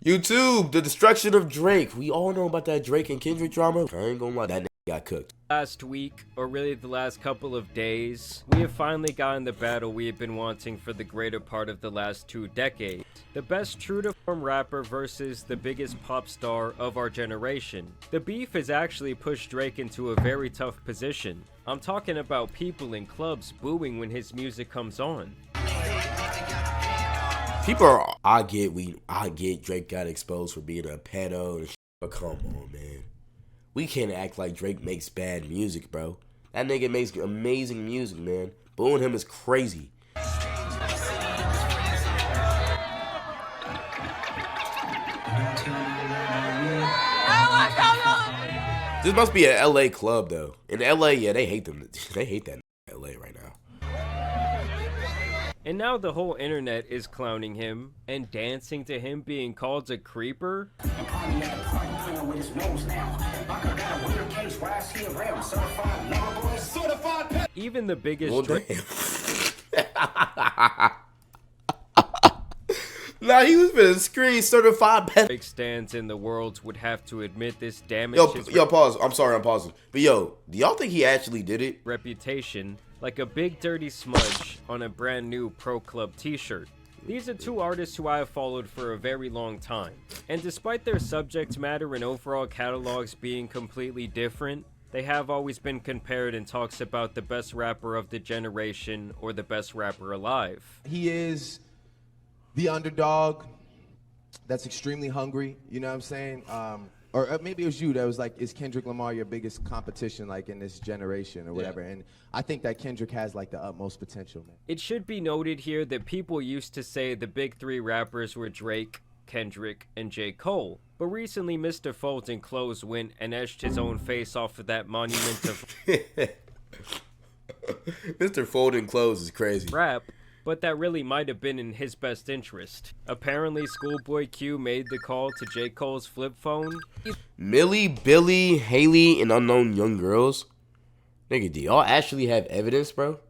YouTube, the destruction of Drake. We all know about that Drake and Kendrick drama. I ain't gonna lie, that nigga got cooked. Last week, or really the last couple of days, we have finally gotten the battle we have been wanting for the greater part of the last 2 decades. The best true-to-form rapper versus the biggest pop star of our generation. The beef has actually pushed Drake into a very tough position. I'm talking about people in clubs booing when his music comes on. People are, I get Drake got exposed for being a pedo and shit, but come on, man. We can't act like Drake makes bad music, bro. That nigga makes amazing music, man. Booing him is crazy. This must be an LA club, though. In LA, yeah, they hate them. They hate that in LA right now. And now the whole internet is clowning him and dancing to him being called a creeper. Even the biggest Nah, he was been screen certified Drake stands in the world would have to admit this damage Yo, pause. I'm sorry, I'm pausing. But yo, do y'all think he actually did it? Reputation like a big dirty smudge on a brand new Pro Club t-shirt. These are two artists who I have followed for a very long time, and despite their subject matter and overall catalogs being completely different, they have always been compared in talks about the best rapper of the generation or the best rapper alive. He is the underdog that's extremely hungry, you know what I'm saying? Or maybe it was you that was like, is Kendrick Lamar your biggest competition like in this generation or whatever? Yeah. And I think that Kendrick has like the utmost potential, man. It should be noted here that people used to say the big 3 rappers were Drake, Kendrick, and J. Cole. But recently Mr. Folding Clothes went and etched his own face off of that monument of Mr. Folding Clothes is crazy. Rap. But that really might have been in his best interest. Apparently, Schoolboy Q made the call to J. Cole's flip phone. Millie, Billy, Haley, and unknown young girls. Nigga, do y'all actually have evidence, bro?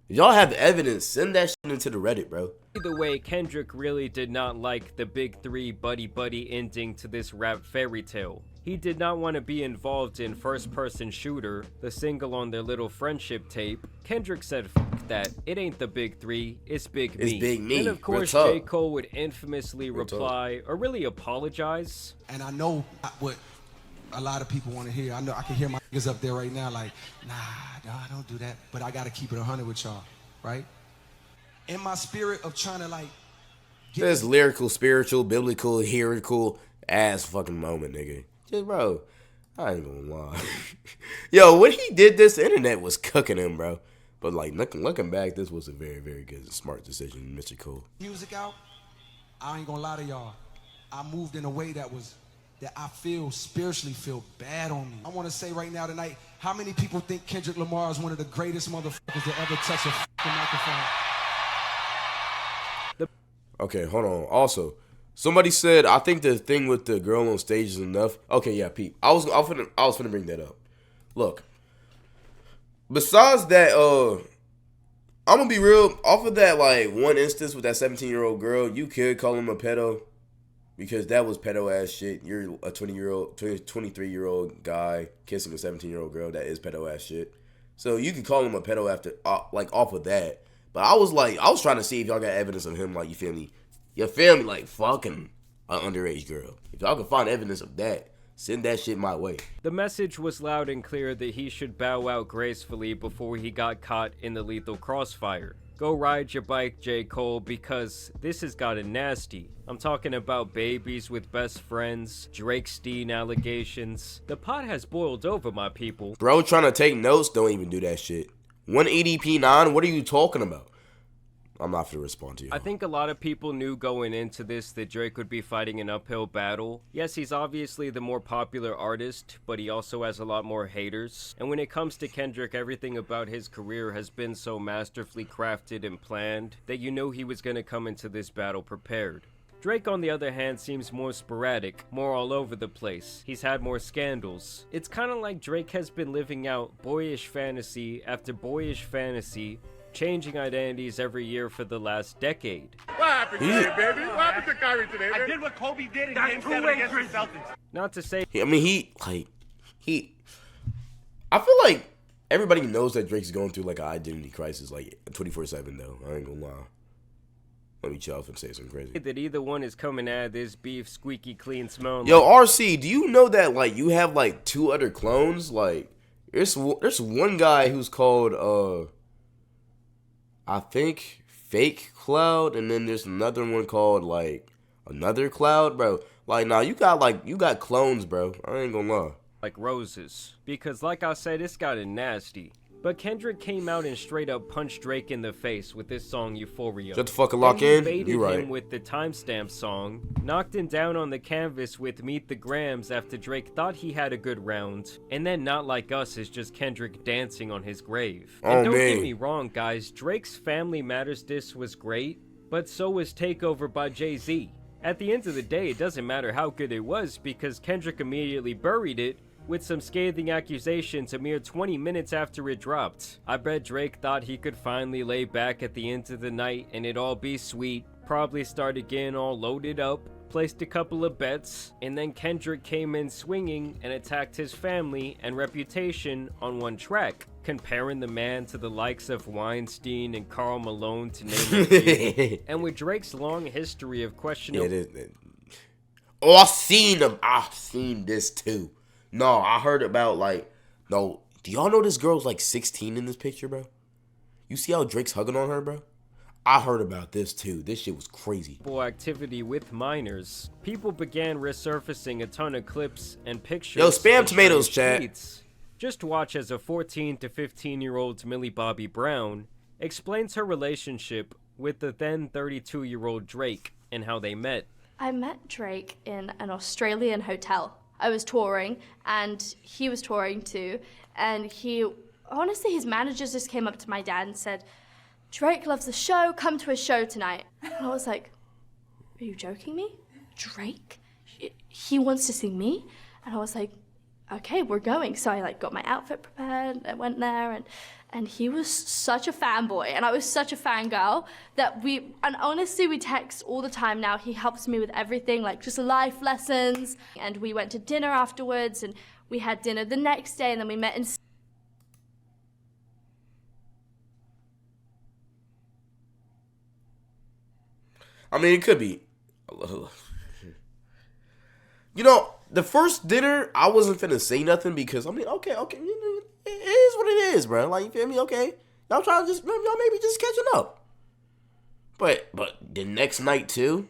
If y'all have evidence, send that shit into the Reddit, bro. Either way, Kendrick really did not like the big 3 buddy-buddy ending to this rap fairy tale. He did not want to be involved in First-Person Shooter, the single on their little friendship tape. Kendrick said, "Fuck that, it ain't the big 3, it's Big Me." It's Big Me. And of course, J. Cole would infamously reply, or really apologize. And I know what a lot of people want to hear. I know I can hear my niggas up there right now like, nah, don't do that. But I got to keep it 100 with y'all, right? In my spirit of trying to like get this lyrical, spiritual, biblical, herical ass fucking moment, nigga. Just, bro, I ain't gonna lie. Yo, when he did this, the internet was cooking him, bro. But like looking back, this was a very, very good and smart decision, Mr. Cole. Music out, I ain't gonna lie to y'all. I moved in a way that I feel spiritually feel bad on me. I want to say right now tonight, how many people think Kendrick Lamar is one of the greatest motherfuckers to ever touch a fucking microphone? Okay, hold on. Also, somebody said, I think the thing with the girl on stage is enough. Okay, yeah, Pete. I was finna bring that up. Look, besides that, I'm gonna be real. Off of that, like, one instance with that 17-year-old girl, you could call him a pedo. Because that was pedo-ass shit. You're a 23-year-old guy kissing a 17-year-old girl. That is pedo-ass shit. So you could call him a pedo after, like, off of that. But I was trying to see if y'all got evidence of him, like, you feel me, like, fucking an underage girl. If y'all can find evidence of that, send that shit my way. The message was loud and clear that he should bow out gracefully before he got caught in the lethal crossfire. Go ride your bike, J. Cole, because this has gotten nasty. I'm talking about babies with best friends, Drake-Steen allegations. The pot has boiled over, my people. Bro trying to take notes, don't even do that shit. 180p9, what are you talking about? I'm not going to respond to you. I think a lot of people knew going into this that Drake would be fighting an uphill battle. Yes, he's obviously the more popular artist, but he also has a lot more haters. And when it comes to Kendrick, everything about his career has been so masterfully crafted and planned that you know he was going to come into this battle prepared. Drake, on the other hand, seems more sporadic, more all over the place. He's had more scandals. It's kind of like Drake has been living out boyish fantasy after boyish fantasy changing identities every year for the last decade. What happened today, baby? What happened to Kyrie today, man? I did what Kobe did in Game 7 against the Celtics. Not to say I mean, I feel like everybody knows that Drake's going through like an identity crisis, like 24/7. Though I ain't gonna lie. Let me chill off and say something crazy. that either one is coming out of this beef squeaky clean smelling. Yo, RC, do you know that like you have like 2 other clones? Like, there's one guy who's called I think Fake Cloud, and then there's another one called like Another Cloud, bro. Like, nah, you got clones, bro. I ain't gonna lie. like roses. Because like I said, it's gotten nasty. But Kendrick came out and straight up punched Drake in the face with this song Euphoria. Shut the fuck and lock Then he in. baited You right. him with the timestamp song, knocked him down on the canvas with Meet the Grams after Drake thought he had a good round, and then Not Like Us is just Kendrick dancing on his grave. Oh, And don't man. get me wrong, guys, Drake's Family Matters diss was great, but so was Takeover by Jay-Z. At the end of the day, it doesn't matter how good it was because Kendrick immediately buried it with some scathing accusations a mere 20 minutes after it dropped. I bet Drake thought he could finally lay back at the end of the night and it all be sweet, probably start again all loaded up, placed a couple of bets, and then Kendrick came in swinging and attacked his family and reputation on one track, comparing the man to the likes of Weinstein and Karl Malone to name a few. And with Drake's long history of questionable Oh, I seen them. I seen this too. No, I heard about do y'all know this girl's like 16 in this picture, bro? You see how Drake's hugging on her, bro? I heard about this too. This shit was crazy. activity with minors, people began resurfacing a ton of clips and pictures. Yo, spam and tomatoes, strange chat. tweets. Just watch as a 14 to 15-year-old Millie Bobby Brown explains her relationship with the then 32-year-old Drake and how they met. I met Drake in an Australian hotel. I was touring, and he was touring too. And honestly, his managers just came up to my dad and said, Drake loves the show, come to his show tonight. And I was like, are you joking me? Drake? He wants to see me? And I was like, okay, we're going. So I got my outfit prepared, I went there, and he was such a fanboy, and I was such a fangirl that and honestly, we text all the time now. He helps me with everything, just life lessons. And we went to dinner afterwards, and we had dinner the next day, and then we met in... I mean, it could be. You know, the first dinner, I wasn't finna say nothing because, I mean, okay, it is what it is, bro. Like, you feel me? Okay. Y'all trying to y'all maybe just catching up. But the next night, too,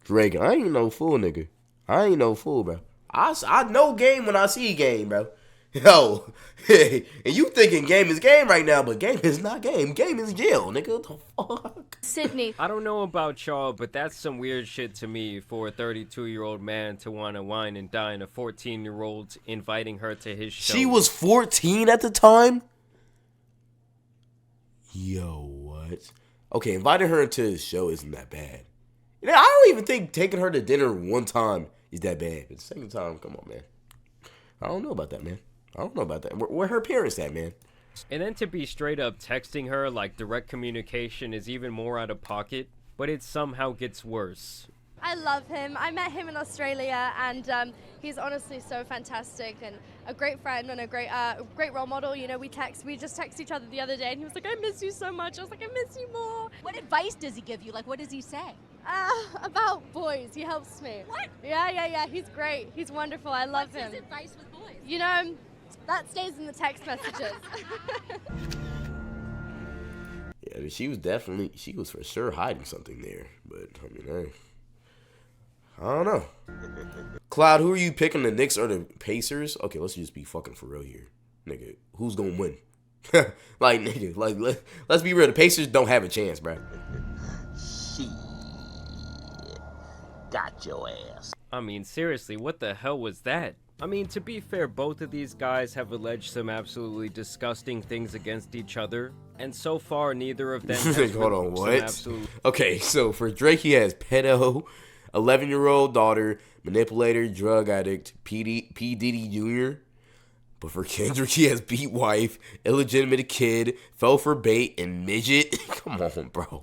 Drake, I ain't no fool, nigga. I ain't no fool, bro. I know game when I see game, bro. Yo, and you thinking game is game right now, but game is not game. Game is jail, nigga. What the fuck? Sydney. I don't know about y'all, but that's some weird shit to me for a 32-year-old man to want to wine and dine a 14-year-old inviting her to his show. She was 14 at the time? Yo, what? Okay, inviting her into his show isn't that bad. I don't even think taking her to dinner one time is that bad. But the second time, come on, man. I don't know about that, man. I don't know about that. Where her parents at, man? And then to be straight up texting her direct communication is even more out of pocket, but it somehow gets worse. I love him. I met him in Australia, and he's honestly so fantastic and a great friend and a great role model. You know, we just texted each other the other day, and he was like, "I miss you so much." I was like, "I miss you more." What advice does he give you? What does he say? About boys, he helps me. What? Yeah. He's great. He's wonderful. I love him. What's his advice with boys? You know, that stays in the text messages. Yeah, I mean, she was for sure hiding something there. But, I mean, hey. I don't know. Cloud, who are you picking, the Knicks or the Pacers? Okay, let's just be fucking for real here. Nigga, who's gonna win? Let's be real. The Pacers don't have a chance, bro. Shit. Got your ass. I mean, seriously, what the hell was that? I mean, to be fair, both of these guys have alleged some absolutely disgusting things against each other, and so far, neither of them has Hold on, some what? absolute... Okay, so for Drake, he has pedo, 11-year-old daughter, manipulator, drug addict, P. Diddy Jr., But for Kendrick, he has beat wife, illegitimate kid, fell for bait, and midget. Come on, bro.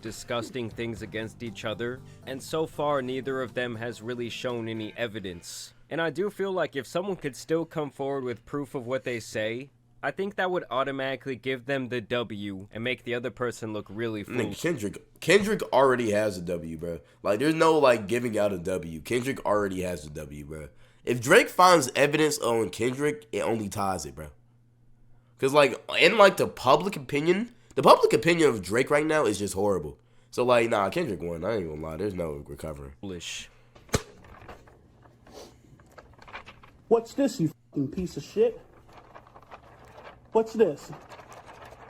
Disgusting things against each other, and so far neither of them has really shown any evidence. And I do feel like if someone could still come forward with proof of what they say, I think that would automatically give them the W and make the other person look really foolish. Kendrick already has a W, bro. Like, there's no, like, giving out a W. Kendrick already has a W, bro. If Drake finds evidence on Kendrick, it only ties it, bro. Because, like, in, like, the public opinion of Drake right now is just horrible. So, like, nah, Kendrick won. I ain't gonna lie. There's no recovering. What's this, you fucking piece of shit? What's this?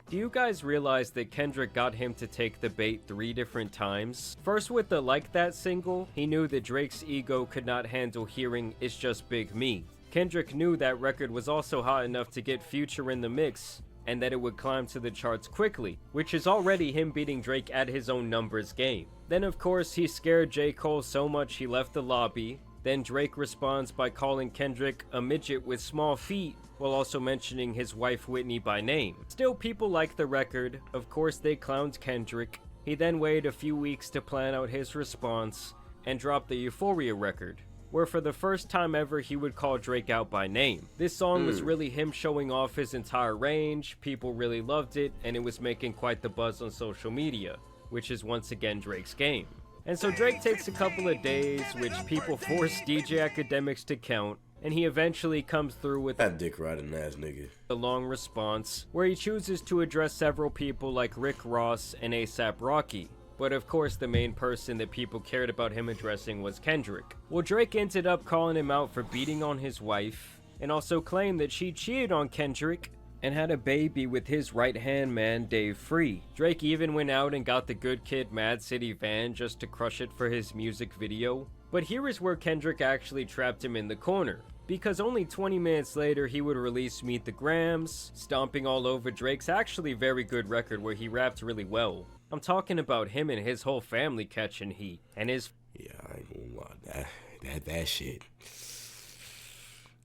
Do you guys realize that Kendrick got him to take the bait 3 different times? First with the Like That single, he knew that Drake's ego could not handle hearing It's Just Big Me. Kendrick knew that record was also hot enough to get Future in the mix, and that it would climb to the charts quickly, which is already him beating Drake at his own numbers game. Then of course he scared J. Cole so much he left the lobby. Then Drake responds by calling Kendrick a midget with small feet, while also mentioning his wife Whitney by name. Still, people like the record. Of course they clowned Kendrick. He then waited a few weeks to plan out his response, and dropped the Euphoria record, where for the first time ever he would call Drake out by name. This song was really him showing off his entire range, people really loved it, and it was making quite the buzz on social media, which is once again Drake's game. And so Drake takes a couple of days, which people force DJ Academics to count, and he eventually comes through with that dick riding ass nigga. A long response, where he chooses to address several people like Rick Ross and A$AP Rocky. But of course the main person that people cared about him addressing was Kendrick. Well, Drake ended up calling him out for beating on his wife, and also claimed that she cheated on Kendrick and had a baby with his right-hand man Dave Free. Drake even went out and got the Good Kid Mad City van just to crush it for his music video. But here is where Kendrick actually trapped him in the corner, because only 20 minutes later he would release Meet the Grams, stomping all over Drake's actually very good record where he rapped really well. I'm talking about him and his whole family catching heat, and his... Yeah, I ain't gonna lie, that shit.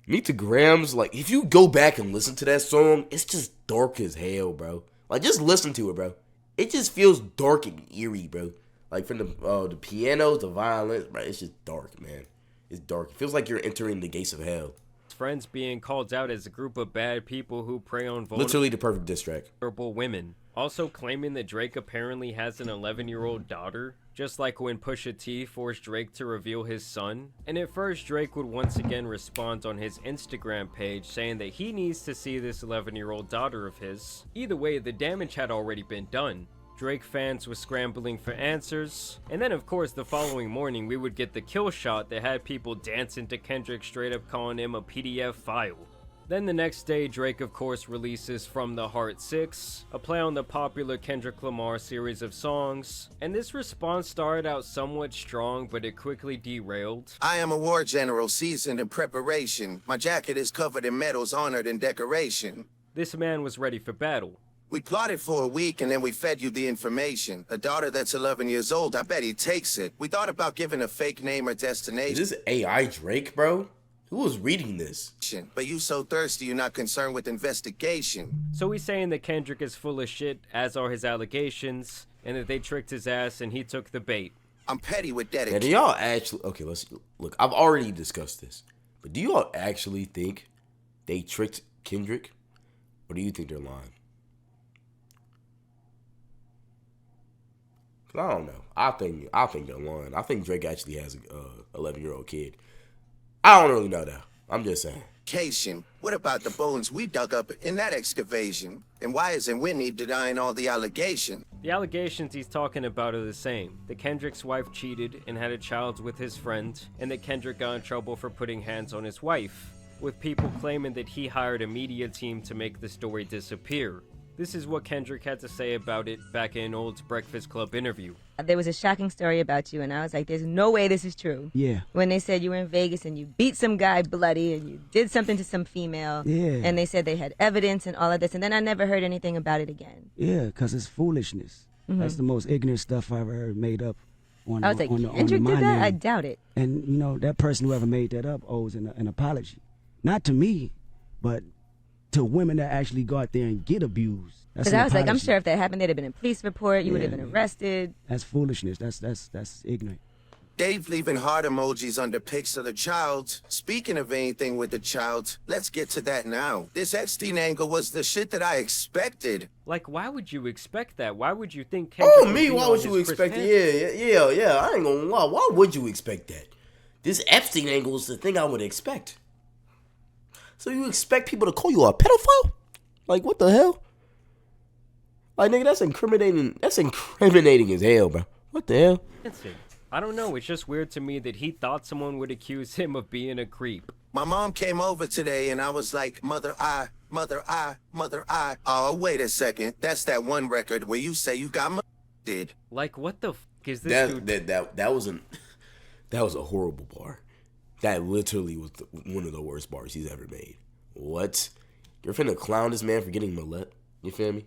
Meet the Grams, like, if you go back and listen to that song, it's just dark as hell, bro. Like, just listen to it, bro. It just feels dark and eerie, bro. Like, from the pianos, the violins, bro, it's just dark, man. It's dark. It feels like you're entering the gates of hell. Friends being called out as a group of bad people who prey on literally the perfect diss track. Vulnerable women. Also claiming that Drake apparently has an 11-year-old daughter, just like when Pusha T forced Drake to reveal his son. And at first Drake would once again respond on his Instagram page saying that he needs to see this 11-year-old daughter of his. Either way, the damage had already been done. Drake fans were scrambling for answers, and then of course the following morning we would get the kill shot that had people dancing to Kendrick straight up calling him a PDF file. Then the next day Drake of course releases From the Heart 6, a play on the popular Kendrick Lamar series of songs, and this response started out somewhat strong but it quickly derailed. I am a war general seasoned in preparation. My jacket is covered in medals honored in decoration. This man was ready for battle. We plotted for a week and then we fed you the information. A daughter that's 11 years old, I bet he takes it. We thought about giving a fake name or destination. Is this AI Drake, bro? Who was reading this? But you so thirsty you're not concerned with investigation. So he's saying that Kendrick is full of shit, as are his allegations, and that they tricked his ass and he took the bait. I'm petty with dedication. Do y'all actually... Okay, let's... Look, I've already discussed this. But do y'all actually think they tricked Kendrick? Or do you think they're lying? I don't know. I think they're lying. I think Drake actually has a 11-year-old kid. I don't really know though. I'm just saying. What about the bones we dug up in that excavation? And why isn't Whitney denying all the allegations? The allegations he's talking about are the same. That Kendrick's wife cheated and had a child with his friend, and that Kendrick got in trouble for putting hands on his wife, with people claiming that he hired a media team to make the story disappear. This is what Kendrick had to say about it back in an old Breakfast Club interview. There was a shocking story about you, and I was like, there's no way this is true. Yeah. When they said you were in Vegas and you beat some guy bloody and you did something to some female. Yeah. And they said they had evidence and all of this, and then I never heard anything about it again. Yeah, because it's foolishness. Mm-hmm. That's the most ignorant stuff I've ever heard made up. I was like, Kendrick did that? I doubt it. And, you know, that person who ever made that up owes an apology. Not to me, But to women that actually go out there and get abused, that's Because I was like, I'm apology. sure if that happened, there'd have been a police report. You would have Yeah. been arrested. That's foolishness. That's ignorant. Dave leaving heart emojis under pics of the child. Speaking of anything with the child, let's get to that now. This Epstein angle was the shit that I expected. Like, why would you expect that? Why would you think Oh, Kendrick would me? be Why on would his you Chris expect Hansen? it? Yeah. I ain't gonna lie. Why would you expect that? This Epstein angle is the thing I would expect. So you expect people to call you a pedophile? Like, what the hell? Like, nigga, that's incriminating. That's incriminating as hell, bro. What the hell? I don't know. It's just weird to me that he thought someone would accuse him of being a creep. My mom came over today and I was like, mother, I. Oh, wait a second. That's that one record where you say you got did. Like, what the f is this dude? That was a horrible bar. That literally was one of the worst bars he's ever made. What? You're finna clown this man for getting molested? You feel me?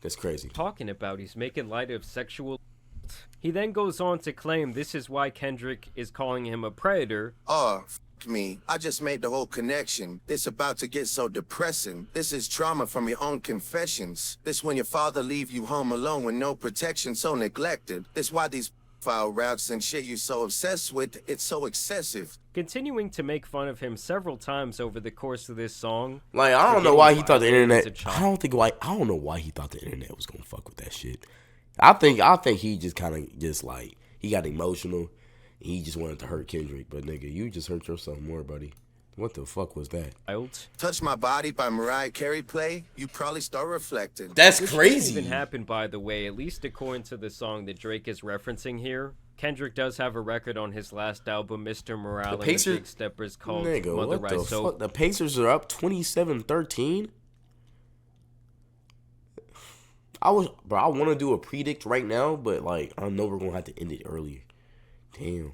That's crazy. Talking about he's making light of sexual. He then goes on to claim this is why Kendrick is calling him a predator. Oh, me. I just made the whole connection. This about to get so depressing. This is trauma from your own confessions. This when your father leave you home alone with no protection, so neglected. This why these file routes and shit you so obsessed with, it's so excessive. Continuing to make fun of him several times over the course of this song. Like, I don't know why he thought the internet. I don't know why he thought the internet was gonna fuck with that shit. I think he just kind of just like he got emotional. He just wanted to hurt Kendrick, but nigga, you just hurt yourself more, buddy. What the fuck was that? Touch My Body by Mariah Carey play, you probably start reflecting. That's Which crazy. didn't even happen, by the way, at least according to the song that Drake is referencing here. Kendrick does have a record on his last album, Mr. Morale, and the Big Steppers called Nigga, Mother what the Rise Soap. fuck? The Pacers are up 27-13. I want to do a predict right now, but like I know we're gonna have to end it earlier. Damn.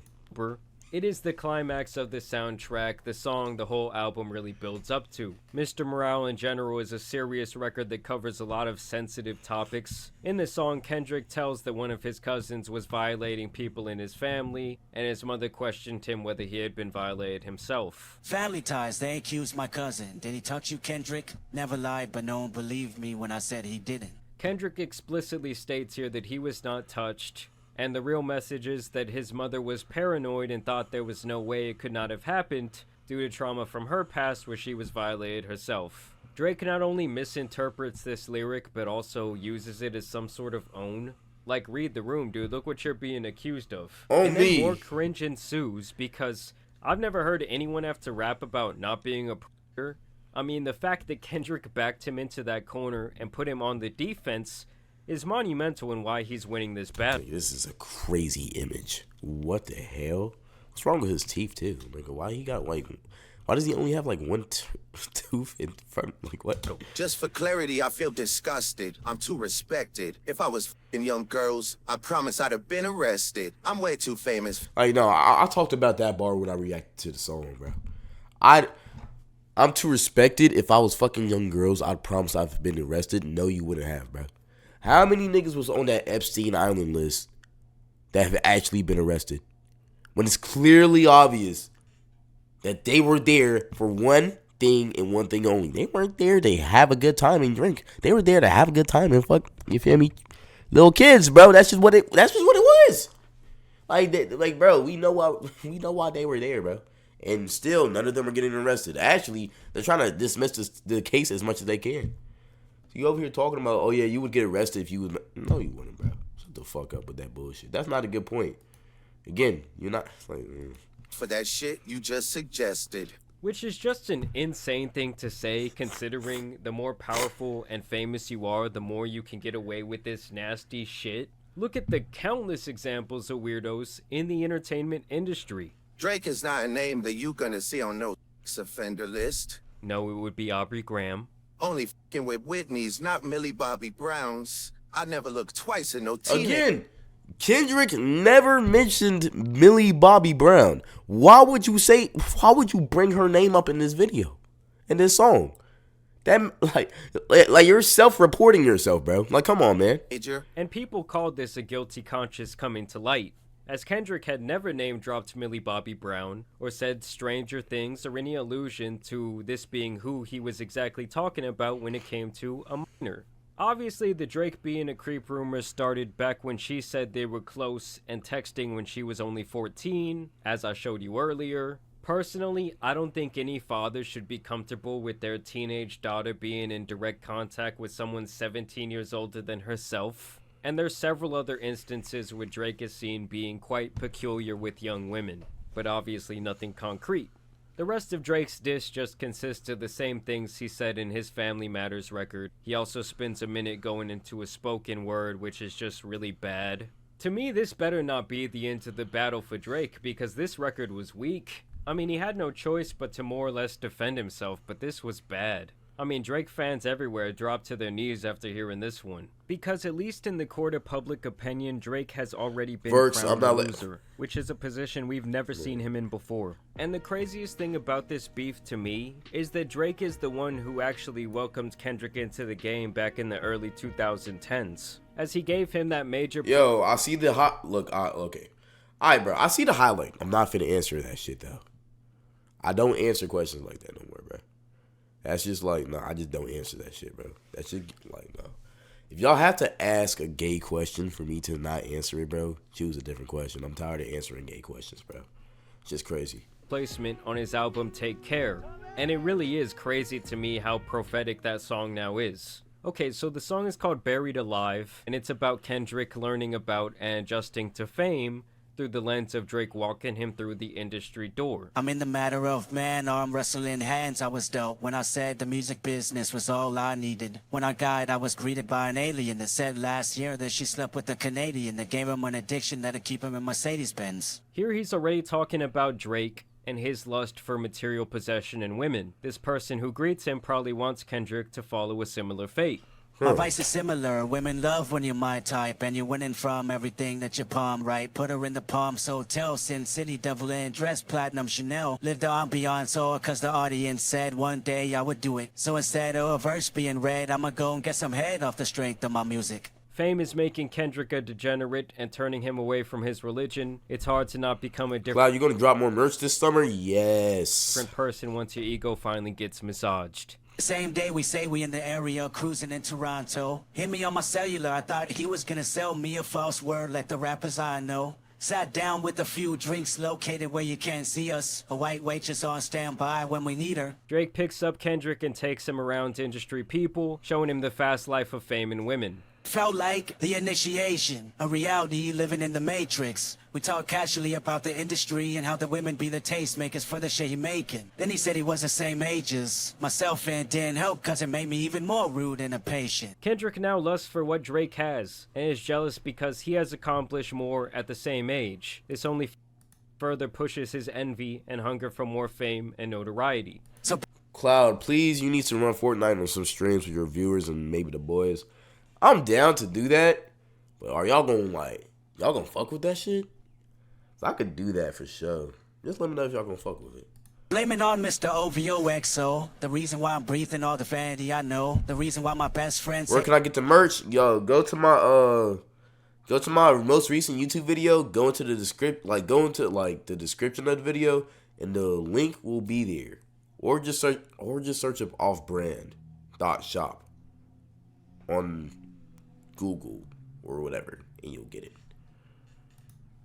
It is the climax of the soundtrack, the song the whole album really builds up to. Mr. Morale in general is a serious record that covers a lot of sensitive topics. In the song, Kendrick tells that one of his cousins was violating people in his family, and his mother questioned him whether he had been violated himself. Family ties, they accused my cousin. Did he touch you, Kendrick? Never lied, but no one believed me when I said he didn't. Kendrick explicitly states here that he was not touched, and the real message is that his mother was paranoid and thought there was no way it could not have happened due to trauma from her past where she was violated herself. Drake not only misinterprets this lyric, but also uses it as some sort of own. Like, read the room, dude. Look what you're being accused of. And then more cringe ensues because I've never heard anyone have to rap about not being a predator. I mean, the fact that Kendrick backed him into that corner and put him on the defense is monumental in why he's winning this battle. This is a crazy image. What the hell? What's wrong with his teeth too? Like, why does he only have like one tooth in front? Like, what? Just for clarity, I feel disgusted. I'm too respected. If I was f***ing young girls, I promise I'd have been arrested. I'm way too famous. Like, no, I talked about that bar when I reacted to the song, bro. I'm too respected. If I was fucking young girls, I'd promise I've been arrested. No, you wouldn't have, bro. How many niggas was on that Epstein Island list that have actually been arrested? When it's clearly obvious that they were there for one thing and one thing only. They weren't there to have a good time and drink. They were there to have a good time and fuck. You feel me? Little kids, bro. That's just what it was. Like, bro, we know why they were there, bro. And still, none of them are getting arrested. Actually, they're trying to dismiss the case as much as they can. So you over here talking about, oh yeah, you would get arrested if you was. No, you wouldn't, bro. Shut the fuck up with that bullshit. That's not a good point. Again, you're not. For that shit you just suggested. Which is just an insane thing to say, considering the more powerful and famous you are, the more you can get away with this nasty shit. Look at the countless examples of weirdos in the entertainment industry. Drake is not a name that you gonna see on no offender list. No, it would be Aubrey Graham. Only f***ing with Whitney's, not Millie Bobby Brown's. I never look twice in no teenage. Again, Kendrick never mentioned Millie Bobby Brown. Why would you bring her name up in this video, in this song? That like you're self-reporting yourself, bro. Like, come on, man. And people called this a guilty conscience coming to light. as Kendrick had never name-dropped Millie Bobby Brown, or said stranger things or any allusion to this being who he was exactly talking about when it came to a minor. Obviously, the Drake being a creep rumor started back when she said they were close and texting when she was only 14, as I showed you earlier. Personally, I don't think any father should be comfortable with their teenage daughter being in direct contact with someone 17 years older than herself. And there's several other instances where Drake is seen being quite peculiar with young women, but obviously nothing concrete. The rest of Drake's diss just consists of the same things he said in his Family Matters record. He also spends a minute going into a spoken word, which is just really bad. To me, this better not be the end of the battle for Drake, because this record was weak. I mean, he had no choice but to more or less defend himself, but this was bad. I mean, Drake fans everywhere dropped to their knees after hearing this one. Because at least in the court of public opinion, Drake has already been crowned a loser, which is a position we've never seen him in before. And the craziest thing about this beef to me is that Drake is the one who actually welcomed Kendrick into the game back in the early 2010s, as he gave him that major... Yo, I see the okay. Alright, bro, I see the highlight. I'm not finna answer that shit, though. I don't answer questions like that no more, bro. That's just like, nah, I just don't answer that shit, bro. That shit, like, no. If y'all have to ask a gay question for me to not answer it, bro, choose a different question. I'm tired of answering gay questions, bro. It's just crazy. Placement on his album Take Care. And it really is crazy to me how prophetic that song now is. Okay, so the song is called Buried Alive, and it's about Kendrick learning about and adjusting to fame through the lens of Drake walking him through the industry door. I'm in the matter of man, arm wrestling hands. I was dope when I said the music business was all I needed. When I got, I was greeted by an alien that said last year that she slept with a Canadian that gave him an addiction that'd keep him in Mercedes-Benz. Here he's already talking about Drake and his lust for material possession and women. This person who greets him probably wants Kendrick to follow a similar fate. My vice is similar. Women love when you're my type, and you're winning from everything that you palm right. Put her in the Palms Hotel, Sin City, Devil in dress, platinum Chanel. Live the ambiance, all cause the audience said one day I would do it. So instead of a verse being read, I'ma go and get some head off the strength of my music. Fame is making Kendrick a degenerate and turning him away from his religion. It's hard to not become a different... Cloud, you gonna drop more merch this summer? Yes. ...different person once your ego finally gets massaged. Same day we say we in the area cruising in Toronto. Hit me on my cellular, I thought he was gonna sell me a false word like the rappers I know. Sat down with a few drinks located where you can't see us. A white waitress on standby when we need her. Drake picks up Kendrick and takes him around industry people, showing him the fast life of fame and women. Felt like the initiation, a reality living in the matrix. We talk casually about the industry and how the women be the tastemakers for the shit he making. Then he said he was the same age as myself and didn't help cause it made me even more rude and impatient. Kendrick now lusts for what Drake has and is jealous because he has accomplished more at the same age. This only further pushes his envy and hunger for more fame and notoriety. So Cloud, please, you need to run Fortnite on some streams with your viewers and maybe the boys. I'm down to do that, but are y'all gonna fuck with that shit? I could do that for sure. Just let me know if y'all gonna fuck with it. Blame it on Mr. OVOXO. The reason why I'm breathing all the vanity I know. The reason why my best friend Where can I get the merch? Yo, go to my most recent YouTube video. Go into the the description of the video, and the link will be there. Or just search up offbrand.shop on Google or whatever, and you'll get it.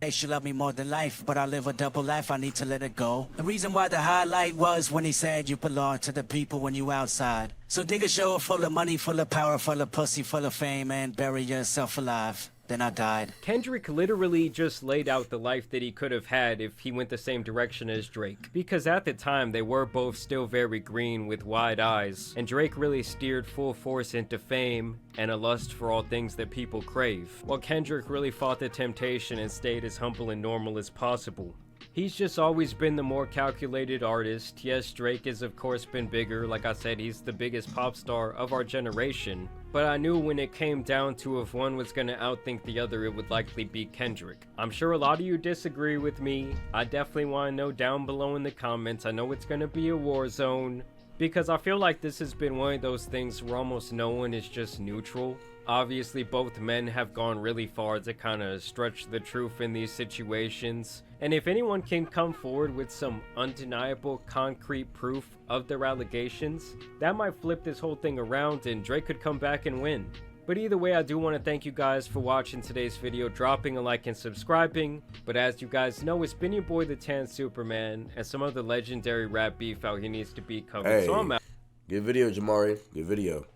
They should love me more than life, but I live a double life, I need to let it go. The reason why the highlight was when he said you belong to the people when you outside. So dig a show full of money, full of power, full of pussy, full of fame, and bury yourself alive. Then I died. Kendrick literally just laid out the life that he could have had if he went the same direction as Drake. Because at the time, they were both still very green with wide eyes, and Drake really steered full force into fame and a lust for all things that people crave, while Kendrick really fought the temptation and stayed as humble and normal as possible. He's just always been the more calculated artist. Yes, Drake has of course been bigger. Like I said, he's the biggest pop star of our generation. But I knew when it came down to if one was gonna outthink the other, it would likely be Kendrick. I'm sure a lot of you disagree with me. I definitely want to know down below in the comments. I know it's gonna be a war zone, because I feel like this has been one of those things where almost no one is just neutral. Obviously, both men have gone really far to kind of stretch the truth in these situations. And if anyone can come forward with some undeniable, concrete proof of their allegations, that might flip this whole thing around and Drake could come back and win. But either way, I do want to thank you guys for watching today's video, dropping a like and subscribing. But as you guys know, it's been your boy the Tan Superman, and some of the legendary rap beef out here needs to be covered. Hey, so I'm out. good video, Jamari. Good video.